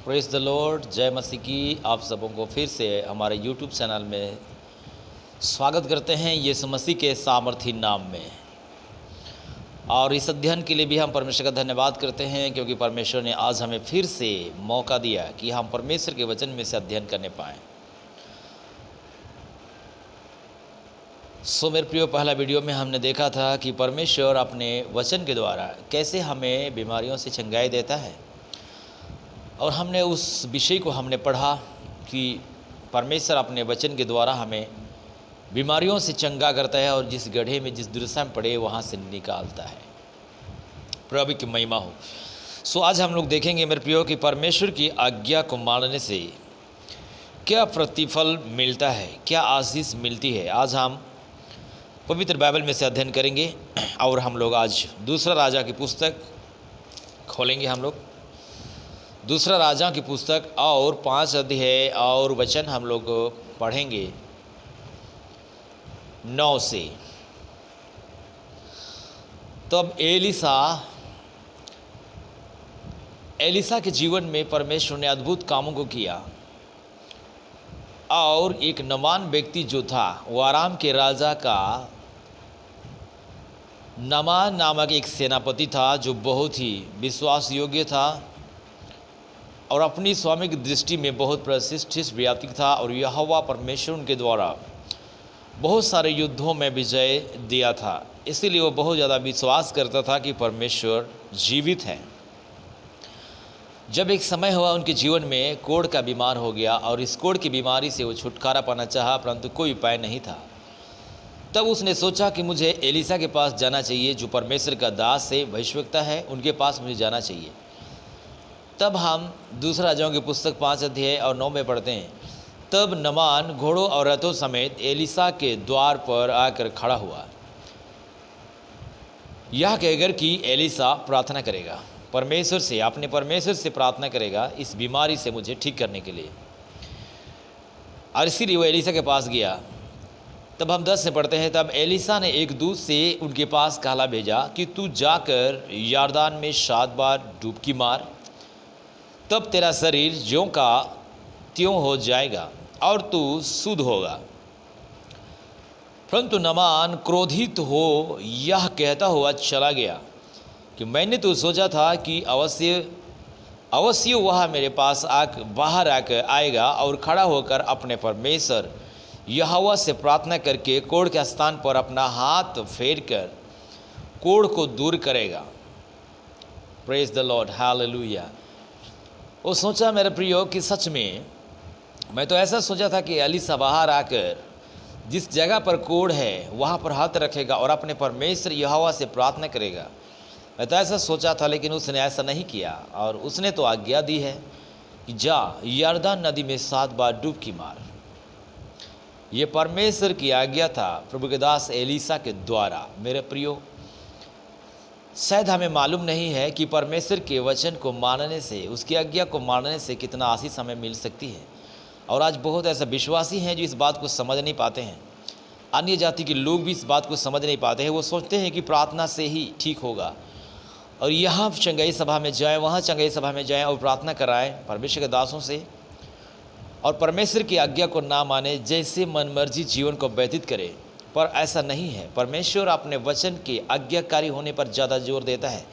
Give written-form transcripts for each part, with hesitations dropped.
Praise the Lord. जय मसीह की आप सबों को फिर से हमारे यूट्यूब चैनल में स्वागत करते हैं यीशु मसीह के सामर्थी नाम में। और इस अध्ययन के लिए भी हम परमेश्वर का धन्यवाद करते हैं, क्योंकि परमेश्वर ने आज हमें फिर से मौका दिया कि हम परमेश्वर के वचन में से अध्ययन करने पाएँ। मेरे प्रियो, पहला वीडियो में हमने देखा था कि परमेश्वर अपने वचन के द्वारा कैसे हमें बीमारियों से चंगाई देता है, और हमने उस विषय को हमने पढ़ा कि परमेश्वर अपने वचन के द्वारा हमें बीमारियों से चंगा करता है और जिस गड्ढे में जिस दुर्दशा में पड़े वहाँ से निकालता है। प्रभु की महिमा हो। आज हम लोग देखेंगे मेरे प्रियो कि परमेश्वर की आज्ञा को मानने से क्या प्रतिफल मिलता है, क्या आशीष मिलती है। आज हम पवित्र बाइबल में से अध्ययन करेंगे और हम लोग आज दूसरा राजा की पुस्तक खोलेंगे। हम लोग दूसरा राजा की पुस्तक और 5 अध्याय और वचन हम लोग पढ़ेंगे 9 से। तब एलिसा के जीवन में परमेश्वर ने अद्भुत कामों को किया, और एक नमान व्यक्ति जो था वो आराम के राजा का नमान नामक एक सेनापति था, जो बहुत ही विश्वास योग्य था और अपनी स्वामी की दृष्टि में बहुत प्रतिष्ठित व्यक्ति था। और यहोवा परमेश्वर उनके द्वारा बहुत सारे युद्धों में विजय दिया था, इसीलिए वो बहुत ज़्यादा विश्वास करता था कि परमेश्वर जीवित है। जब एक समय हुआ उनके जीवन में कोढ़ का बीमार हो गया, और इस कोढ़ की बीमारी से वो छुटकारा पाना चाहा, परंतु कोई उपाय नहीं था। तब उसने सोचा कि मुझे एलिसा के पास जाना चाहिए, जो परमेश्वर का दास है, भविष्यवक्ता है, उनके पास मुझे जाना चाहिए। तब हम दूसरा राजाओं की पुस्तक 5 अध्याय और 9 में पढ़ते हैं। तब नमान घोड़ों और रथों समेत एलिसा के द्वार पर आकर खड़ा हुआ, यह कहकर कि एलिसा प्रार्थना करेगा परमेश्वर से, अपने परमेश्वर से प्रार्थना करेगा इस बीमारी से मुझे ठीक करने के लिए। और इसीलिए वो एलिसा के पास गया। तब हम 10 से पढ़ते हैं। तब एलिसा ने एक दूत से उनके पास कहला भेजा कि तू जाकर यरदान में 7 बार डुबकी मार, तब तेरा शरीर ज्यों का त्यों हो जाएगा और तू शुद्ध होगा। परंतु नमान क्रोधित हो यह कहता हुआ चला गया कि मैंने तो सोचा था कि अवश्य वह मेरे पास बाहर आकर आएगा और खड़ा होकर अपने परमेश्वर यहोवा से प्रार्थना करके कोढ़ के स्थान पर अपना हाथ फेर कर कोढ़ को दूर करेगा। Praise the Lord, hallelujah. वो सोचा मेरे प्रियो कि सच में मैं तो ऐसा सोचा था कि एलिसा बाहर आकर जिस जगह पर कोढ़ है वहाँ पर हाथ रखेगा और अपने परमेश्वर यहोवा से प्रार्थना करेगा। मैं तो ऐसा सोचा था, लेकिन उसने ऐसा नहीं किया। और उसने तो आज्ञा दी है कि जा यरदान नदी में 7 बार डुबकी मार। ये परमेश्वर की आज्ञा था प्रभु के दास एलिसा के द्वारा। मेरे प्रियो, शायद हमें मालूम नहीं है कि परमेश्वर के वचन को मानने से, उसकी आज्ञा को मानने से कितना आशीष हमें मिल सकती है। और आज बहुत ऐसा विश्वासी हैं जो इस बात को समझ नहीं पाते हैं। अन्य जाति के लोग भी इस बात को समझ नहीं पाते हैं। वो सोचते हैं कि प्रार्थना से ही ठीक होगा, और यहाँ चंगाई सभा में जाएं, वहाँ चंगाई सभा में जाएं और प्रार्थना कराएं परमेश्वर के दासों से, और परमेश्वर की आज्ञा को ना माने, जैसे मनमर्जी जीवन को व्यतीत करे। पर ऐसा नहीं है। परमेश्वर अपने वचन के आज्ञाकारी होने पर ज़्यादा जोर देता है,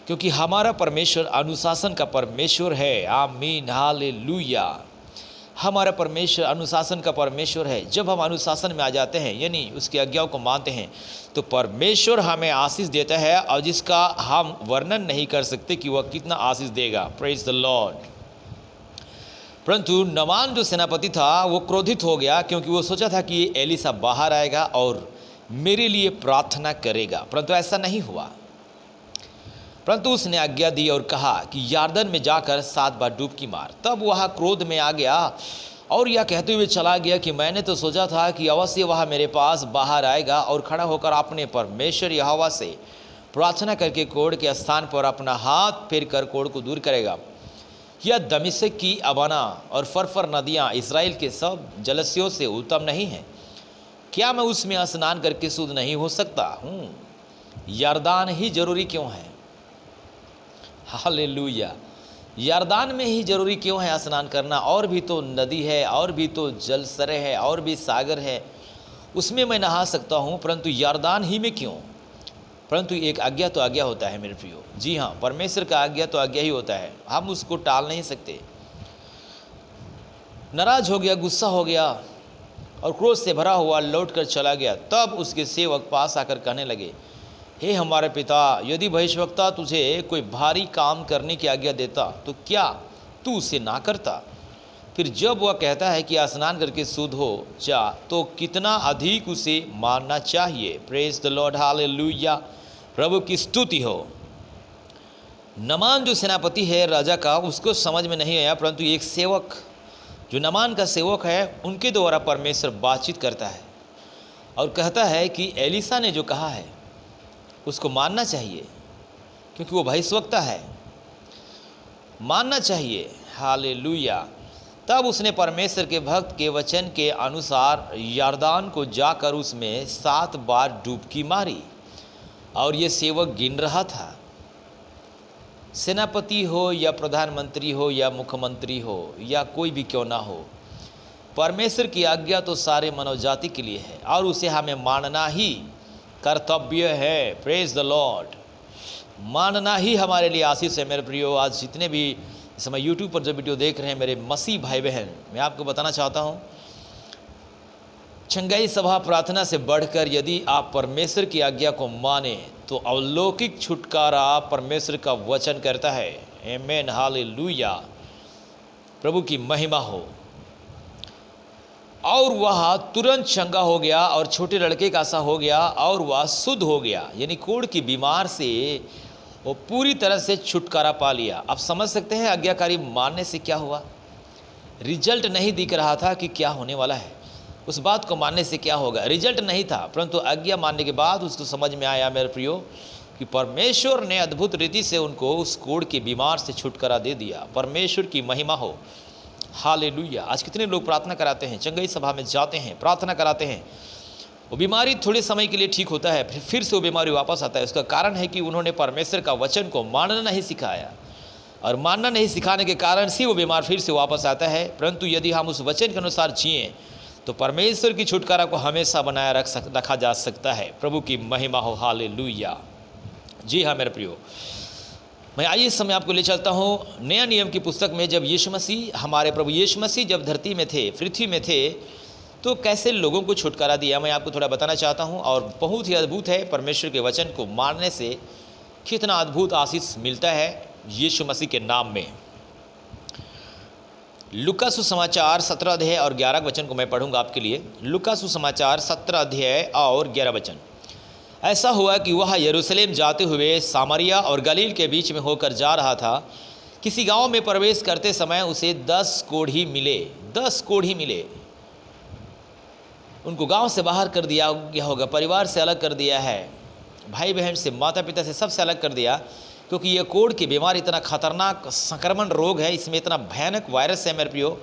क्योंकि हमारा परमेश्वर अनुशासन का परमेश्वर है। आमीन, हालेलुया। हमारा परमेश्वर अनुशासन का परमेश्वर है। जब हम अनुशासन में आ जाते हैं, यानी उसकी आज्ञाओं को मानते हैं, तो परमेश्वर हमें आशीष देता है, और जिसका हम वर्णन नहीं कर सकते कि वह कितना आशीष देगा। Praise the Lord. परंतु नमान जो सेनापति था वो क्रोधित हो गया, क्योंकि वो सोचा था कि एलिसा बाहर आएगा और मेरे लिए प्रार्थना करेगा, परंतु ऐसा नहीं हुआ। परंतु उसने आज्ञा दी और कहा कि यरदन में जाकर 7 बार डुबकी मार। तब वह क्रोध में आ गया और यह कहते हुए चला गया कि मैंने तो सोचा था कि अवश्य वह मेरे पास बाहर आएगा और खड़ा होकर अपने परमेश्वर यहोवा से प्रार्थना करके कोढ़ के स्थान पर अपना हाथ फेर कर कोढ़ को दूर करेगा। यह दमिश्क की अबाना और फरफर नदियाँ इसराइल के सब जलस्यों से उत्तम नहीं हैं। क्या मैं उसमें स्नान करके शुद्ध नहीं हो सकता हूँ? यरदान ही जरूरी क्यों है? हालेलुया। यरदान में ही ज़रूरी क्यों है स्नान करना? और भी तो नदी है, और भी तो जल सरे है, और भी सागर है, उसमें मैं नहा सकता हूँ, परंतु यरदान ही में क्यों? परंतु एक आज्ञा तो आज्ञा होता है मेरे प्रियो। जी हाँ, परमेश्वर का आज्ञा तो आज्ञा ही होता है, हम उसको टाल नहीं सकते। नाराज हो गया, गुस्सा हो गया और क्रोध से भरा हुआ लौट कर चला गया। तब उसके सेवक पास आकर कहने लगे, हे हमारे पिता, यदि भविष्यवक्ता तुझे कोई भारी काम करने की आज्ञा देता तो क्या तू उसे ना करता? फिर जब वह कहता है कि स्नान करके शुद्ध हो जा, तो कितना अधिक उसे मानना चाहिए। प्रेज द लॉर्ड, हालेलुया, प्रभु की स्तुति हो। नमान जो सेनापति है राजा का, उसको समझ में नहीं आया, परंतु एक सेवक जो नमान का सेवक है, उनके द्वारा परमेश्वर बातचीत करता है और कहता है कि एलीसा ने जो कहा है उसको मानना चाहिए, क्योंकि वो भविष्यवक्ता है, मानना चाहिए। हालेलुया। तब उसने परमेश्वर के भक्त के वचन के अनुसार यरदान को जाकर उसमें 7 बार डुबकी मारी। और ये सेवक गिन रहा था। सेनापति हो या प्रधानमंत्री हो या मुख्यमंत्री हो या कोई भी क्यों ना हो, परमेश्वर की आज्ञा तो सारे मानव जाति के लिए है और उसे हमें मानना ही कर्तव्य है। प्रेज द लॉर्ड, मानना ही हमारे लिए आशीष है। मेरे प्रियो, आज जितने भी इस समय यूट्यूब पर जो वीडियो देख रहे हैं मेरे मसीह भाई बहन, मैं आपको बताना चाहता हूँ, चंगाई सभा प्रार्थना से बढ़कर यदि आप परमेश्वर की आज्ञा को माने तो अलौकिक छुटकारा परमेश्वर का वचन करता है। आमेन, हालेलुया, प्रभु की महिमा हो। और वह तुरंत चंगा हो गया और छोटे लड़के का सा हो गया और वह शुद्ध हो गया, यानी कोढ़ की बीमार से वो पूरी तरह से छुटकारा पा लिया। आप समझ सकते हैं आज्ञाकारी मानने से क्या हुआ। रिजल्ट नहीं दिख रहा था कि क्या होने वाला है, उस बात को मानने से क्या होगा, रिजल्ट नहीं था, परंतु आज्ञा मानने के बाद उसको समझ में आया मेरे प्रियो कि परमेश्वर ने अद्भुत रीति से उनको उस कोढ़ की बीमार से छुटकारा दे दिया। परमेश्वर की महिमा हो, हालेलुया। आज कितने लोग प्रार्थना कराते हैं, चंगाई सभा में जाते हैं, प्रार्थना कराते हैं, वो बीमारी थोड़े समय के लिए ठीक होता है, फिर से वो बीमारी वापस आता है। उसका कारण है कि उन्होंने परमेश्वर का वचन को मानना नहीं सिखाया, और मानना नहीं सिखाने के कारण से वो बीमार फिर से वापस आता है। परंतु यदि हम उस वचन के अनुसार जिएँ तो परमेश्वर की छुटकारा को हमेशा बनाए रखा जा सकता है। प्रभु की महिमा हो, हालेलुया। जी हाँ मेरे प्रियो, मैं आइए इस समय आपको ले चलता हूँ नया नियम की पुस्तक में। जब यीशु मसीह, हमारे प्रभु यीशु मसीह जब धरती में थे, पृथ्वी में थे, तो कैसे लोगों को छुटकारा दिया, मैं आपको थोड़ा बताना चाहता हूँ। और बहुत ही अद्भुत है, परमेश्वर के वचन को मानने से कितना अद्भुत आशीष मिलता है यीशु मसीह के नाम में। लूका सुसमाचार 17 अध्याय और 11 वचन को मैं पढ़ूंगा आपके लिए। लूका सुसमाचार 17 अध्याय और 11 वचन। ऐसा हुआ कि वह यरूशलेम जाते हुए सामरिया और गलील के बीच में होकर जा रहा था। किसी गांव में प्रवेश करते समय उसे 10 कोढ़ी मिले। 10 कोढ़ी मिले। उनको गांव से बाहर कर दिया गया होगा, परिवार से अलग कर दिया है, भाई बहन से, माता पिता से, सबसे अलग कर दिया, क्योंकि ये कोढ़ की बीमारी इतना खतरनाक संक्रमण रोग है, इसमें इतना भयानक वायरस है मेरे प्रियो।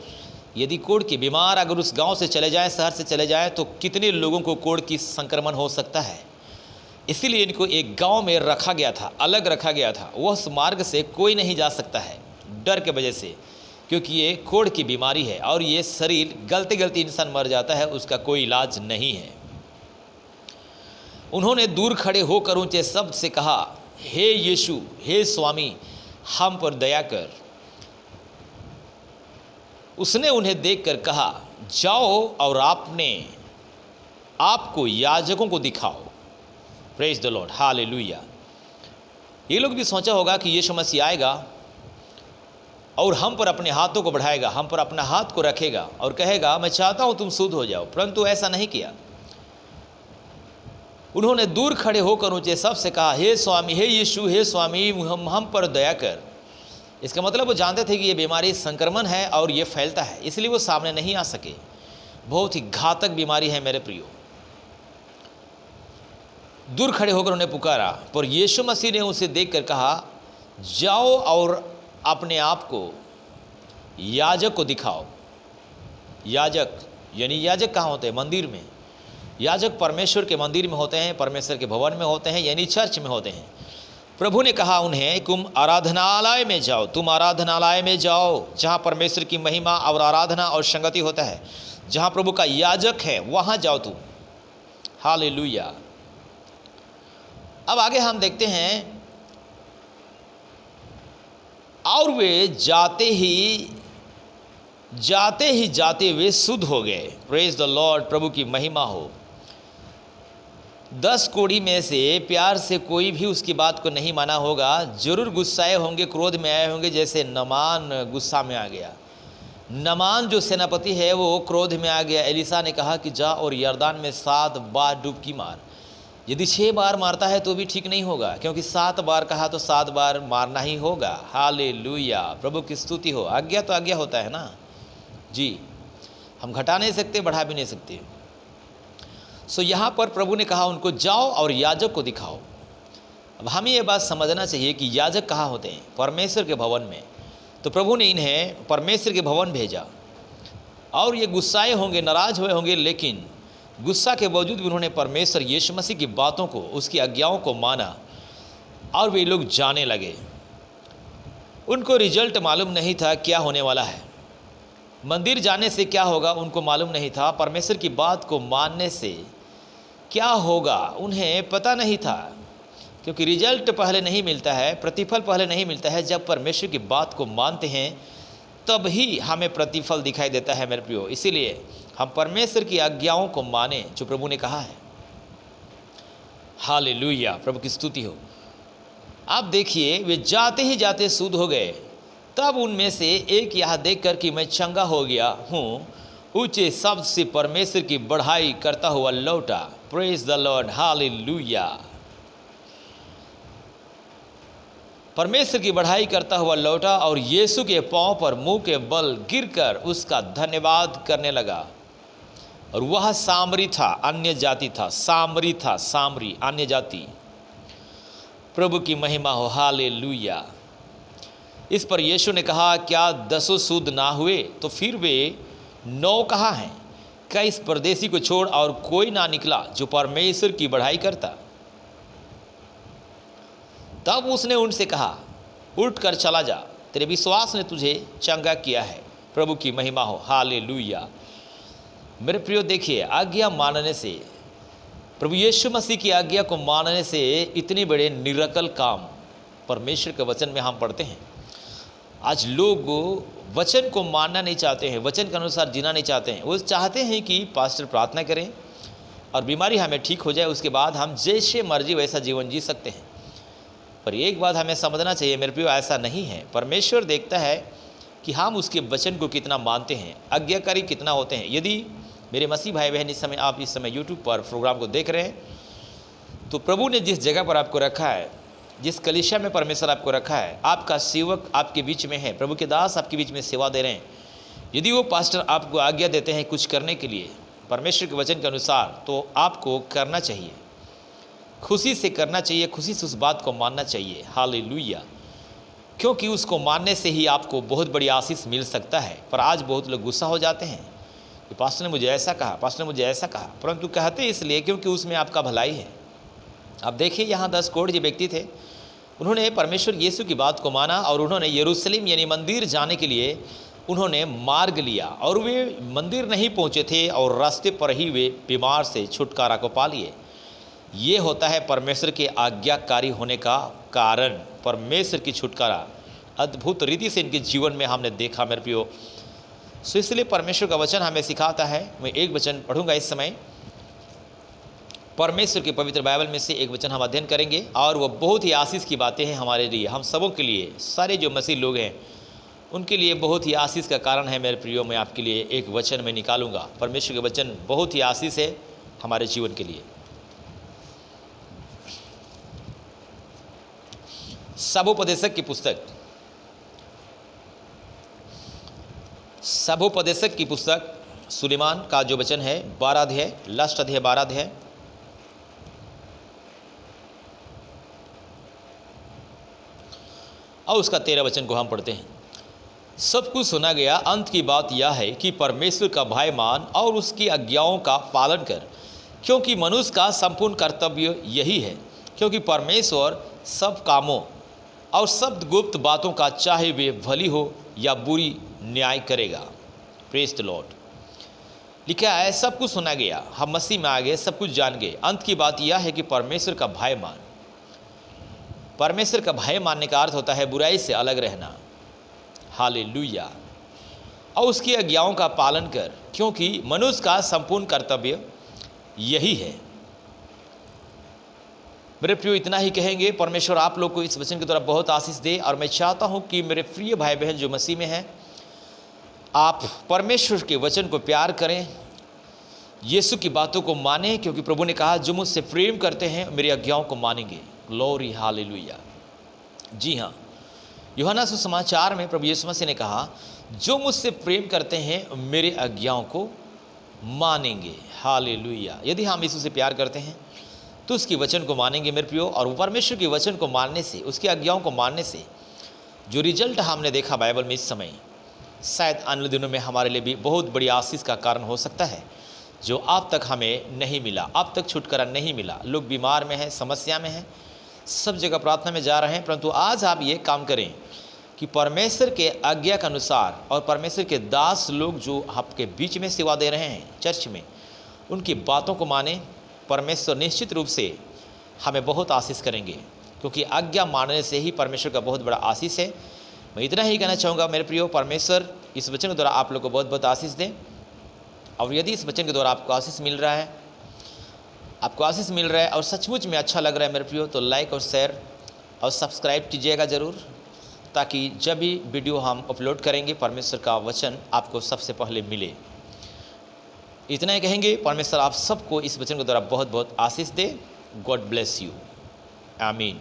यदि कोढ़ की बीमार अगर उस गांव से चले जाएं, शहर से चले जाएं, तो कितने लोगों को कोढ़ की संक्रमण हो सकता है। इसीलिए इनको एक गांव में रखा गया था, अलग रखा गया था। वह उस मार्ग से कोई नहीं जा सकता है डर के वजह से, क्योंकि ये कोढ़ की बीमारी है और ये शरीर गलते गलते इंसान मर जाता है, उसका कोई इलाज नहीं है। उन्होंने दूर खड़े होकर ऊंचे शब्द से कहा, हे यीशु, हे स्वामी, हम पर दया कर। उसने उन्हें देखकर कहा, जाओ और आपको याजकों को दिखाओ। Praise the Lord, hallelujah. ये लोग भी सोचा होगा कि यीशु मसीह आएगा और हम पर अपने हाथों को बढ़ाएगा, हम पर अपना हाथ को रखेगा और कहेगा, मैं चाहता हूं तुम शुद्ध हो जाओ, परंतु ऐसा नहीं किया। उन्होंने दूर खड़े होकर ऊंचे सबसे कहा, हे स्वामी, हे यीशु, हे स्वामी, हम पर दया कर। इसका मतलब वो जानते थे कि ये बीमारी संक्रमण है और ये फैलता है, इसलिए वो सामने नहीं आ सके। बहुत ही घातक बीमारी है मेरे प्रियो। दूर खड़े होकर उन्हें पुकारा, पर यीशु मसीह ने उसे देखकर कहा, जाओ और अपने आप को याजक को दिखाओ। याजक यानी याजक कहाँ होते हैं? मंदिर में। याजक परमेश्वर के मंदिर में होते हैं, परमेश्वर के भवन में होते हैं, यानी चर्च में होते हैं। प्रभु ने कहा उन्हें, तुम आराधनालय में जाओ, तुम आराधनालय में जाओ, जहाँ परमेश्वर की महिमा और आराधना और संगति होता है, जहाँ प्रभु का याजक है, वहाँ जाओ तुम। हालेलुया। अब आगे हम देखते हैं, और वे जाते वे शुद्ध हो गए। प्रेज द लॉर्ड, प्रभु की महिमा हो। 10 कोड़ी में से प्यार से कोई भी उसकी बात को नहीं माना होगा, जरूर गुस्साए होंगे, क्रोध में आए होंगे, जैसे नामान गुस्सा में आ गया। नामान जो सेनापति है वो क्रोध में आ गया। एलिसा ने कहा कि जा और यर्दान में 7 बार डुबकी मार। यदि 6 बार मारता है तो भी ठीक नहीं होगा, क्योंकि 7 बार कहा तो 7 बार मारना ही होगा। हालेलुया, प्रभु की स्तुति हो। आज्ञा तो आज्ञा होता है ना जी, हम घटा नहीं सकते, बढ़ा भी नहीं सकते। सो यहाँ पर प्रभु ने कहा उनको, जाओ और याजक को दिखाओ। अब हमें ये बात समझना चाहिए कि याजक कहाँ होते हैं? परमेश्वर के भवन में। तो प्रभु ने इन्हें परमेश्वर के भवन भेजा, और ये गुस्साए होंगे, नाराज हुए होंगे, लेकिन गुस्सा के बावजूद भी उन्होंने परमेश्वर यीशु मसीह की बातों को, उसकी आज्ञाओं को माना, और वे लोग जाने लगे। उनको रिजल्ट मालूम नहीं था क्या होने वाला है। मंदिर जाने से क्या होगा उनको मालूम नहीं था, परमेश्वर की बात को मानने से क्या होगा उन्हें पता नहीं था, क्योंकि रिजल्ट पहले नहीं मिलता है, प्रतिफल पहले नहीं मिलता है। जब परमेश्वर की बात को मानते हैं तब ही हमें प्रतिफल दिखाई देता है मेरे प्रियो। इसीलिए हम परमेश्वर की आज्ञाओं को माने जो प्रभु ने कहा है। हालेलुया, प्रभु की स्तुति हो। आप देखिए, वे जाते ही जाते शुद्ध हो गए। तब उनमें से एक यह देखकर कि मैं चंगा हो गया हूँ, ऊंचे शब्द से परमेश्वर की बढ़ाई करता हुआ लौटा। Praise the Lord, hallelujah. परमेश्वर की बढ़ाई करता हुआ लौटा और यीशु के पांव पर मुंह के बल गिरकर उसका धन्यवाद करने लगा। और वह सामरी था, अन्य जाति था, सामरी था, सामरी, अन्य जाति। प्रभु की महिमा हो। हालेलुया। इस पर यीशु ने कहा, क्या 10 शुद्ध ना हुए? तो फिर वे 9 कहाँ हैं? क्या इस परदेसी को छोड़ और कोई ना निकला जो परमेश्वर की बढ़ाई करता? तब उसने उनसे कहा, उठ कर चला जा, तेरे विश्वास ने तुझे चंगा किया है। प्रभु की महिमा हो। हालेलुया। मेरे प्रियो, देखिए, आज्ञा मानने से, प्रभु यीशु मसीह की आज्ञा को मानने से इतने बड़े निरकल काम परमेश्वर के वचन में हम पढ़ते हैं। आज लोग वचन को मानना नहीं चाहते हैं, वचन के अनुसार जीना नहीं चाहते हैं। वो चाहते हैं कि पास्टर प्रार्थना करें और बीमारी हमें ठीक हो जाए, उसके बाद हम जैसे मर्जी वैसा जीवन जी सकते हैं। पर एक बात हमें समझना चाहिए मेरे प्रियो, ऐसा नहीं है। परमेश्वर देखता है कि हम उसके वचन को कितना मानते हैं, आज्ञाकारी कितना होते हैं। यदि मेरे मसीह भाई बहन आप इस समय यूट्यूब पर प्रोग्राम को देख रहे हैं, तो प्रभु ने जिस जगह पर आपको रखा है, जिस कलीसिया में परमेश्वर आपको रखा है, आपका सेवक आपके बीच में है, प्रभु के दास आपके बीच में सेवा दे रहे हैं। यदि वो पास्टर आपको आज्ञा देते हैं कुछ करने के लिए परमेश्वर के वचन के अनुसार, तो आपको करना चाहिए, खुशी से करना चाहिए, खुशी से उस बात को मानना चाहिए। हालेलुया। क्योंकि उसको मानने से ही आपको बहुत बड़ी आशीष मिल सकता है। पर आज बहुत लोग गुस्सा हो जाते हैं कि पास्टर ने मुझे ऐसा कहा, पास्टर ने मुझे ऐसा कहा, परंतु कहते इसलिए क्योंकि उसमें आपका भलाई है। अब देखिए, यहाँ 10 कोढ़ जो व्यक्ति थे, उन्होंने परमेश्वर यीशु की बात को माना और उन्होंने यरूशलेम यानी मंदिर जाने के लिए उन्होंने मार्ग लिया, और वे मंदिर नहीं पहुँचे थे और रास्ते पर ही वे बीमार से छुटकारा को पा लिए। ये होता है परमेश्वर के आज्ञाकारी होने का कारण। परमेश्वर की छुटकारा अद्भुत रीति से इनके जीवन में हमने देखा मेरे प्रियो। सो इसलिए परमेश्वर का वचन हमें सिखाता है। मैं एक वचन पढ़ूंगा इस समय, परमेश्वर के पवित्र बाइबल में से एक वचन हम अध्ययन करेंगे, और वह बहुत ही आशीष की बातें हैं हमारे लिए, हम सबों के लिए, सारे जो मसीह लोग हैं उनके लिए बहुत ही आशीष का कारण है मेरे प्रियो। मैं आपके लिए एक वचन में निकालूंगा। परमेश्वर के वचन बहुत ही आशीष है हमारे जीवन के लिए। सबोपदेशक की पुस्तक, सबोपदेशक की पुस्तक सुलेमान का जो वचन है 12 अध्याय, लास्ट अध्याय 12 अध्याय, और उसका 13 वचन को हम पढ़ते हैं। सब कुछ सुना गया, अंत की बात यह है कि परमेश्वर का भय मान और उसकी आज्ञाओं का पालन कर, क्योंकि मनुष्य का संपूर्ण कर्तव्य यही है। क्योंकि परमेश्वर सब कामों और सब गुप्त बातों का चाहे वे भली हो या बुरी न्याय करेगा। Praise the Lord. लिखा है सब कुछ सुना गया, हम मसीह में आ गए, सब कुछ जान गए। अंत की बात यह है कि परमेश्वर का भय मान। परमेश्वर का भय मानने का अर्थ होता है बुराई से अलग रहना। हालेलुया। और उसकी आज्ञाओं का पालन कर, क्योंकि मनुष्य का संपूर्ण कर्तव्य यही है। मेरे प्रियो, इतना ही कहेंगे। परमेश्वर आप लोग को इस वचन के द्वारा बहुत आशीष दे। और मैं चाहता हूं कि मेरे प्रिय भाई बहन जो मसीह में हैं, आप परमेश्वर के वचन को प्यार करें, यीशु की बातों को मानें, क्योंकि प्रभु ने कहा जो मुझसे प्रेम करते हैं मेरी आज्ञाओं को मानेंगे। Glory, hallelujah. जी हाँ, यूहन्ना सुसमाचार में प्रभु यीशु मसीह ने कहा जो मुझसे प्रेम करते हैं मेरी आज्ञाओं को मानेंगे। हालेलुया। यदि हम यीशु से प्यार करते हैं तो उसकी वचन को मानेंगे मेरे प्रियो। और परमेश्वर के वचन को मानने से, उसकी आज्ञाओं को मानने से जो रिजल्ट हमने देखा बाइबल में इस समय, शायद आने दिनों में हमारे लिए भी बहुत बड़ी आशीष का कारण हो सकता है, जो अब तक हमें नहीं मिला, अब तक छुटकारा नहीं मिला। लोग बीमार में हैं, समस्या में हैं, सब जगह प्रार्थना में जा रहे हैं, परंतु आज आप ये काम करें कि परमेश्वर के आज्ञा के अनुसार, और परमेश्वर के दास लोग जो आपके बीच में सेवा दे रहे हैं चर्च में, उनकी बातों को माने। परमेश्वर निश्चित रूप से हमें बहुत आशीष करेंगे, क्योंकि आज्ञा मानने से ही परमेश्वर का बहुत बड़ा आशीष है। मैं इतना ही कहना चाहूँगा मेरे प्रियो, परमेश्वर इस वचन के द्वारा आप लोग को बहुत बहुत आशीष दें। और यदि इस वचन के द्वारा आपको आशीष मिल रहा है, और सचमुच में अच्छा लग रहा है मेरे प्रियो, तो लाइक और शेयर और सब्सक्राइब कीजिएगा ज़रूर, ताकि जब भी वीडियो हम अपलोड करेंगे परमेश्वर का वचन आपको सबसे पहले मिले। इतना ही कहेंगे। परमेश्वर आप सबको इस वचन के द्वारा बहुत बहुत आशीष दे। God bless you. आमीन।